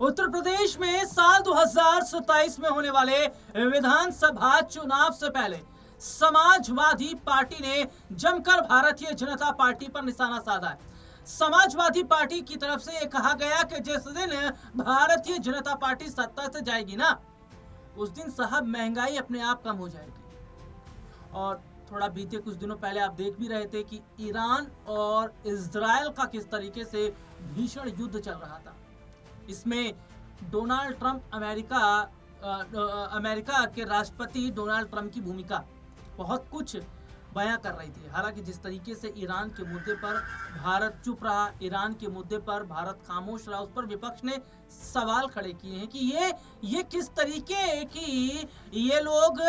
उत्तर प्रदेश में साल 2027 में होने वाले विधानसभा चुनाव से पहले समाजवादी पार्टी ने जमकर भारतीय जनता पार्टी पर निशाना साधा है। समाजवादी पार्टी की तरफ से यह कहा गया कि जिस दिन भारतीय जनता पार्टी सत्ता से जाएगी ना, उस दिन साहब महंगाई अपने आप कम हो जाएगी। और थोड़ा बीते कुछ दिनों पहले आप देख भी रहे थे कि ईरान और इजराइल का किस तरीके से भीषण युद्ध चल रहा था। इसमें डोनाल्ड ट्रंप अमेरिका के राष्ट्रपति डोनाल्ड ट्रंप की भूमिका बहुत कुछ बयां कर रही थी। हालांकि जिस तरीके से ईरान के मुद्दे पर भारत चुप रहा, ईरान के मुद्दे पर भारत खामोश रहा, उस पर विपक्ष ने सवाल खड़े किए हैं कि ये किस तरीके की ये लोग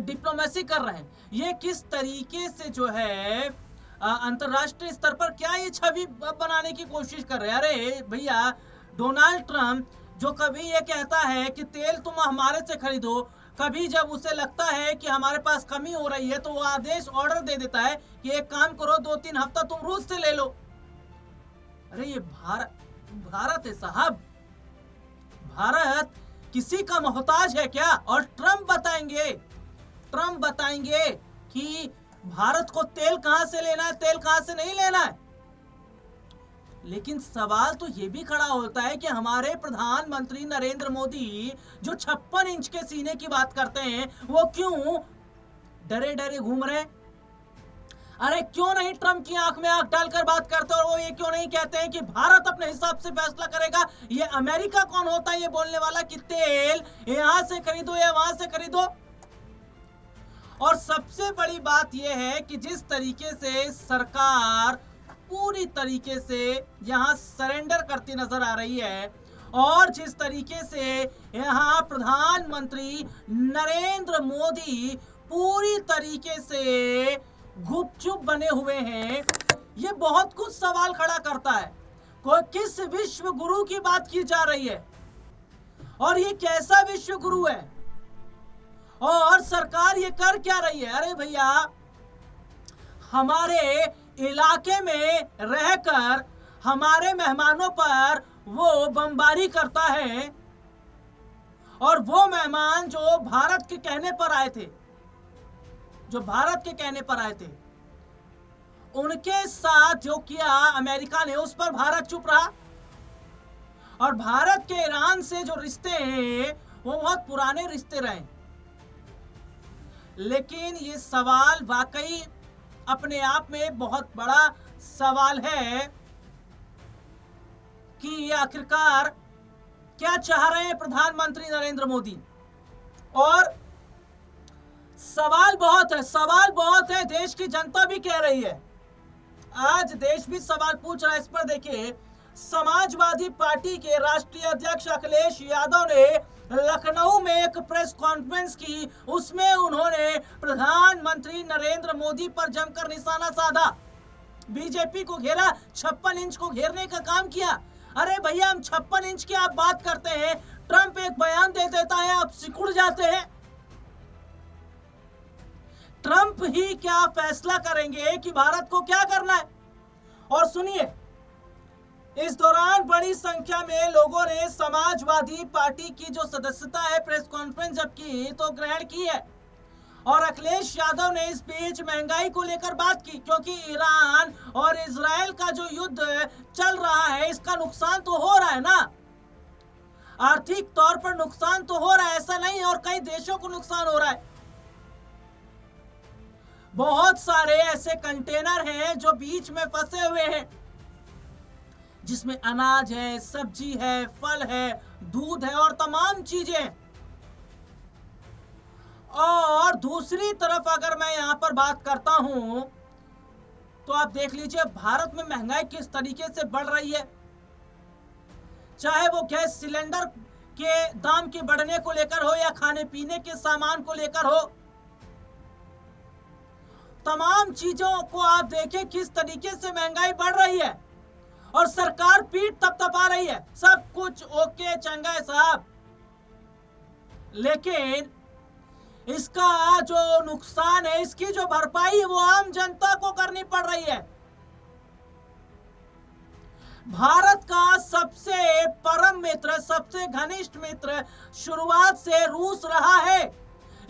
डिप्लोमेसी कर रहे हैं, ये किस तरीके से जो है अंतरराष्ट्रीय स्तर पर क्या ये छवि बनाने की कोशिश कर रहे हैं। अरे भैया, डोनाल्ड ट्रंप जो कभी ये कहता है कि तेल तुम हमारे से खरीदो, कभी जब उसे लगता है कि हमारे पास कमी हो रही है तो वो आदेश ऑर्डर दे देता है कि एक काम करो, 2-3 हफ्ता तुम रूस से ले लो। अरे ये भारत है साहब, भारत किसी का मोहताज है क्या? और ट्रंप बताएंगे कि भारत को तेल कहां से लेना है, तेल कहां से नहीं लेना है। लेकिन सवाल तो यह भी खड़ा होता है कि हमारे प्रधानमंत्री नरेंद्र मोदी जो 56 इंच के सीने की बात करते हैं, वो क्यों डरे डरे घूम रहे हैं? अरे क्यों नहीं ट्रंप की आंख में आंख डालकर बात करते और वो ये क्यों नहीं कहते हैं कि भारत अपने हिसाब से फैसला करेगा? ये अमेरिका कौन होता है ये बोलने वाला कि तेल यहां से खरीदो या वहां से खरीदो? और सबसे बड़ी बात यह है कि जिस तरीके से सरकार पूरी तरीके से यहां सरेंडर करती नजर आ रही है और जिस तरीके से यहां प्रधानमंत्री नरेंद्र मोदी पूरी तरीके से गुपचुप बने हुए हैं, ये बहुत कुछ सवाल खड़ा करता है। कोई किस विश्व गुरु की बात की जा रही है और ये कैसा विश्व गुरु है और सरकार ये कर क्या रही है? अरे भैया, हमारे इलाके में रहकर हमारे मेहमानों पर वो बमबारी करता है और वो मेहमान जो भारत के कहने पर आए थे, उनके साथ जो किया अमेरिका ने, उस पर भारत चुप रहा। और भारत के ईरान से जो रिश्ते हैं वो बहुत पुराने रिश्ते रहे। लेकिन ये सवाल वाकई अपने आप में बहुत बड़ा सवाल है कि आखिरकार क्या चाह रहे हैं प्रधानमंत्री नरेंद्र मोदी। और सवाल बहुत है, देश की जनता भी कह रही है, आज देश भी सवाल पूछ रहा है। इस पर देखिए, समाजवादी पार्टी के राष्ट्रीय अध्यक्ष अखिलेश यादव ने लखनऊ में एक प्रेस कॉन्फ्रेंस की, उसमें उन्होंने प्रधानमंत्री नरेंद्र मोदी पर जमकर निशाना साधा, बीजेपी को घेरा, 56 इंच को घेरने का काम किया। अरे भैया, हम 56 इंच की आप बात करते हैं, ट्रंप एक बयान दे देता है, आप सिकुड़ जाते हैं। ट्रंप ही क्या फैसला करेंगे कि भारत को क्या करना है? और सुनिए, इस दौरान बड़ी संख्या में लोगों ने समाजवादी पार्टी की जो सदस्यता है प्रेस कॉन्फ्रेंस जब की तो ग्रहण की है। और अखिलेश यादव ने इस बीच महंगाई को लेकर बात की, क्योंकि ईरान और इजराइल का जो युद्ध चल रहा है, इसका नुकसान तो हो रहा है ना, आर्थिक तौर पर नुकसान तो हो रहा है, ऐसा नहीं है, और कई देशों को नुकसान हो रहा है। बहुत सारे ऐसे कंटेनर हैं जो बीच में फंसे हुए हैं, जिसमें अनाज है, सब्जी है, फल है, दूध है और तमाम चीजें। और दूसरी तरफ अगर मैं यहां पर बात करता हूं तो आप देख लीजिए भारत में महंगाई किस तरीके से बढ़ रही है। चाहे वो गैस सिलेंडर के दाम के बढ़ने को लेकर हो या खाने पीने के सामान को लेकर हो, तमाम चीजों को आप देखें किस तरीके से महंगाई बढ़ रही है और सरकार पीठ थपथपा रही है, सब कुछ ओके चंगा है साहब। लेकिन इसका जो नुकसान है, इसकी जो भरपाई है, वो आम जनता को करनी पड़ रही है। भारत का सबसे सबसे घनिष्ठ मित्र शुरुआत से रूस रहा है,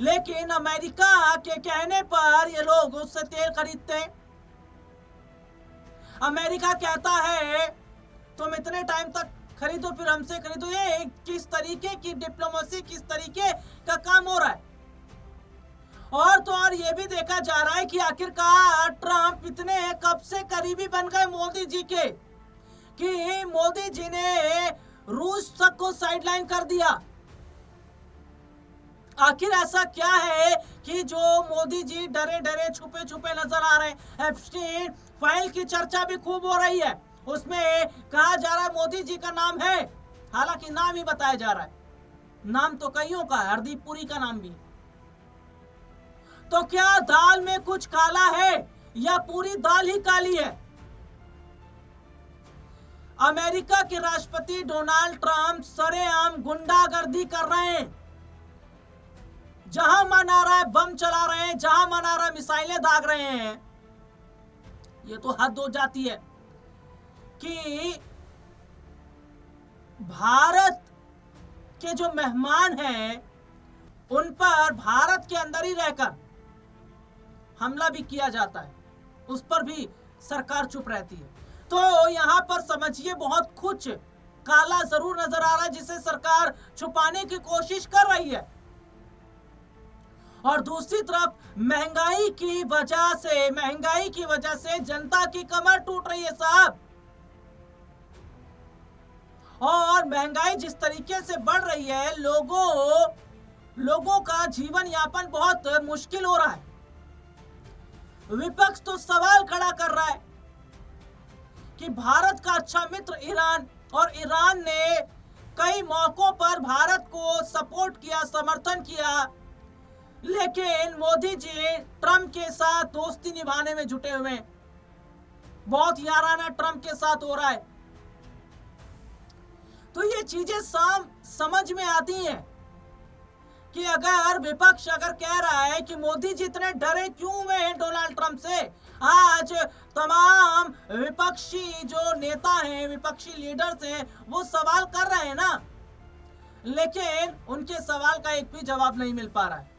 लेकिन अमेरिका के कहने पर ये लोग उससे तेल खरीदते हैं। अमेरिका कहता है तुम इतने टाइम तक खरीदो फिर हमसे खरीदो। ये किस तरीके की डिप्लोमेसी, किस तरीके का काम हो रहा है। और तो और ये भी देखा जा रहा है कि आखिरकार ट्रंप इतने कब से करीबी बन गए मोदी जी के कि मोदी जी ने रूस तक को साइडलाइन कर दिया। आखिर ऐसा क्या है कि जो मोदी जी डरे डरे छुपे छुपे नजर आ रहे हैं। एप्स्टीन फाइल की चर्चा भी खूब हो रही है, उसमें कहा जा रहा है मोदी जी का नाम है, हालांकि नाम ही बताया जा रहा है। नाम तो कईयों का है, हरदीप पुरी का नाम भी है। तो क्या दाल में कुछ काला है या पूरी दाल ही काली है? अमेरिका के राष्ट्रपति डोनाल्ड ट्रंप सरेआम गुंडागर्दी कर रहे हैं। जहां मन आ रहा है बम चला रहे हैं, जहां मन आ रहा है मिसाइलें दाग रहे हैं। ये तो हद हो जाती है कि भारत के जो मेहमान हैं उन पर भारत के अंदर ही रहकर हमला भी किया जाता है, उस पर भी सरकार चुप रहती है। तो यहां पर समझिए बहुत कुछ काला जरूर नजर आ रहा है जिसे सरकार छुपाने की कोशिश कर रही है। और दूसरी तरफ महंगाई की वजह से जनता की कमर टूट रही है साहब। और महंगाई जिस तरीके से बढ़ रही है, लोगों का जीवन यापन बहुत मुश्किल हो रहा है। विपक्ष तो सवाल खड़ा कर रहा है कि भारत का अच्छा मित्र ईरान, और ईरान ने कई मौकों पर भारत को सपोर्ट किया, समर्थन किया, लेकिन मोदी जी ट्रंप के साथ दोस्ती निभाने में जुटे हुए हैं। बहुत याराना ट्रंप के साथ हो रहा है। तो ये चीजें समझ में आती हैं कि अगर विपक्ष कह रहा है कि मोदी जी इतने डरे क्यों हुए हैं डोनाल्ड ट्रंप से। आज तमाम विपक्षी जो नेता हैं, विपक्षी लीडर्स हैं, वो सवाल कर रहे हैं ना, लेकिन उनके सवाल का एक भी जवाब नहीं मिल पा रहा है।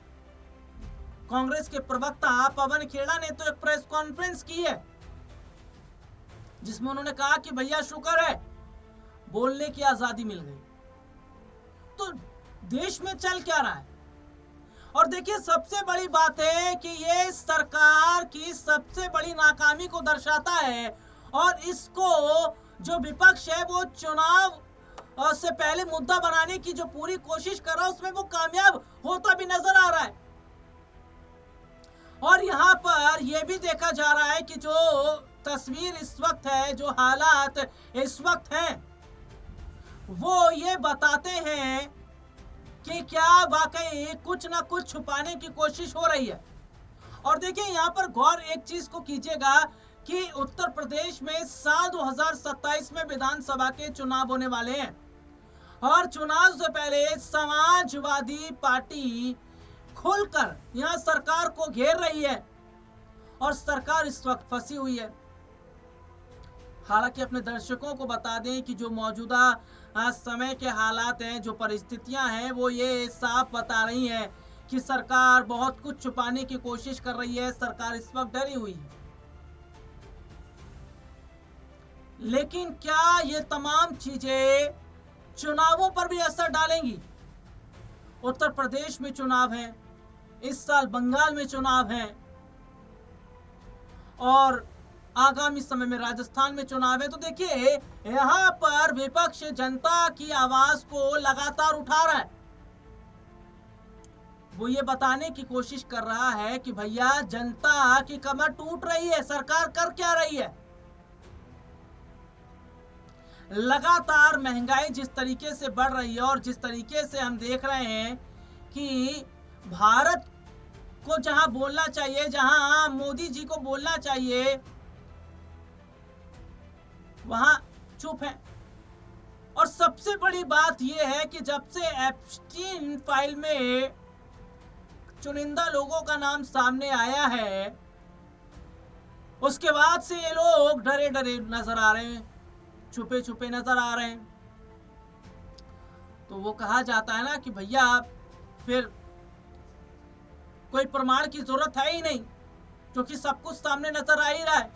कांग्रेस के प्रवक्ता पवन खेड़ा ने तो एक प्रेस कॉन्फ्रेंस की है जिसमें उन्होंने कहा कि भैया शुक्र है बोलने की आजादी मिल गई। तो देश में चल क्या रहा है? और देखिए सबसे बड़ी बात है कि ये सरकार की सबसे बड़ी नाकामी को दर्शाता है, और इसको जो विपक्ष है वो चुनाव से पहले मुद्दा बनाने की जो पूरी कोशिश कर रहा है उसमें वो कामयाब होता भी नजर आ रहा है। और यहाँ पर यह भी देखा जा रहा है कि जो तस्वीर इस वक्त है, जो हालात इस वक्त हैं, वो ये बताते हैं कि क्या वाकई कुछ ना कुछ छुपाने की कोशिश हो रही है। और देखिए यहाँ पर गौर एक चीज को कीजिएगा कि उत्तर प्रदेश में साल 2027 में विधानसभा के चुनाव होने वाले हैं, और चुनाव से पहले समाजवादी पार्टी खुलकर यहां सरकार को घेर रही है, और सरकार इस वक्त फंसी हुई है। हालांकि अपने दर्शकों को बता दें कि जो मौजूदा समय के हालात हैं, जो परिस्थितियां हैं, वो ये साफ बता रही हैं कि सरकार बहुत कुछ छुपाने की कोशिश कर रही है। सरकार इस वक्त डरी हुई है। लेकिन क्या ये तमाम चीजें चुनावों पर भी असर डालेंगी? उत्तर प्रदेश में चुनाव है, इस साल बंगाल में चुनाव है, और आगामी समय में राजस्थान में चुनाव है। तो देखिए यहां पर विपक्ष जनता की आवाज को लगातार उठा रहा है। वो ये बताने की कोशिश कर रहा है कि भैया जनता की कमर टूट रही है, सरकार कर क्या रही है। लगातार महंगाई जिस तरीके से बढ़ रही है, और जिस तरीके से हम देख रहे हैं कि भारत को जहां बोलना चाहिए, जहां मोदी जी को बोलना चाहिए, वहां चुप है। और सबसे बड़ी बात यह है कि जब से एप्स्टीन फाइल में चुनिंदा लोगों का नाम सामने आया है, उसके बाद से ये लोग डरे डरे नजर आ रहे हैं, छुपे छुपे नजर आ रहे हैं। तो वो कहा जाता है ना कि भैया फिर कोई प्रमाण की जरूरत है ही नहीं, क्योंकि सब कुछ सामने नजर आ ही रहा है।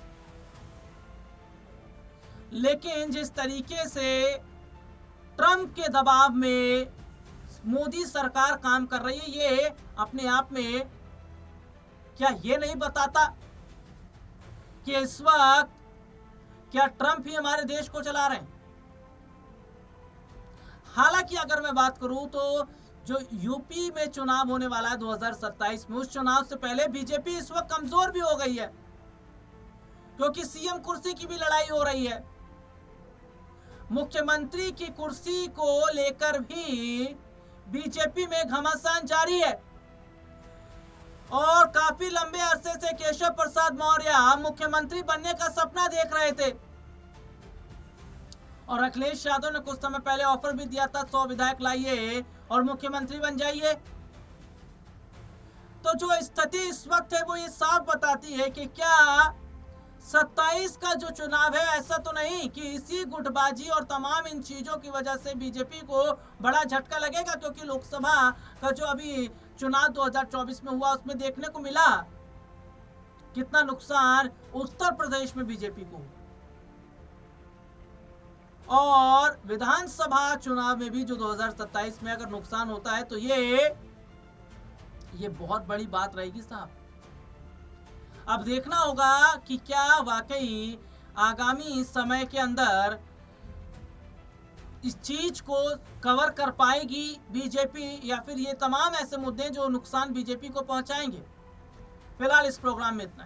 लेकिन जिस तरीके से ट्रंप के दबाव में मोदी सरकार काम कर रही है, ये अपने आप में क्या ये नहीं बताता कि इस वक्त क्या ट्रंप ही हमारे देश को चला रहे हैं? हालांकि अगर मैं बात करूं तो जो यूपी में चुनाव होने वाला है 2027 में, उस चुनाव से पहले बीजेपी इस वक्त कमजोर भी हो गई है, क्योंकि सीएम कुर्सी की भी लड़ाई हो रही है। मुख्यमंत्री की कुर्सी को लेकर भी बीजेपी में घमासान जारी है और काफी लंबे अरसे से केशव प्रसाद मौर्य मुख्यमंत्री बनने का सपना देख रहे थे और अखिलेश यादव ने कुछ समय पहले ऑफर भी दिया था 100 विधायक लाइए और मुख्यमंत्री बन जाइए। तो जो स्थिति इस वक्त है वो ये साफ बताती है कि क्या 27 का जो चुनाव है, ऐसा तो नहीं कि इसी गुटबाजी और तमाम इन चीजों की वजह से बीजेपी को बड़ा झटका लगेगा, क्योंकि लोकसभा का जो अभी चुनाव 2024 में हुआ उसमें देखने को मिला कितना नुकसान उत्तर प्रदेश में बीजेपी को, और विधानसभा चुनाव में भी जो 2027 में अगर नुकसान होता है तो ये बहुत बड़ी बात रहेगी साहब। अब देखना होगा कि क्या वाकई आगामी समय के अंदर इस चीज को कवर कर पाएगी बीजेपी, या फिर ये तमाम ऐसे मुद्दे जो नुकसान बीजेपी को पहुंचाएंगे। फिलहाल इस प्रोग्राम में इतना ही।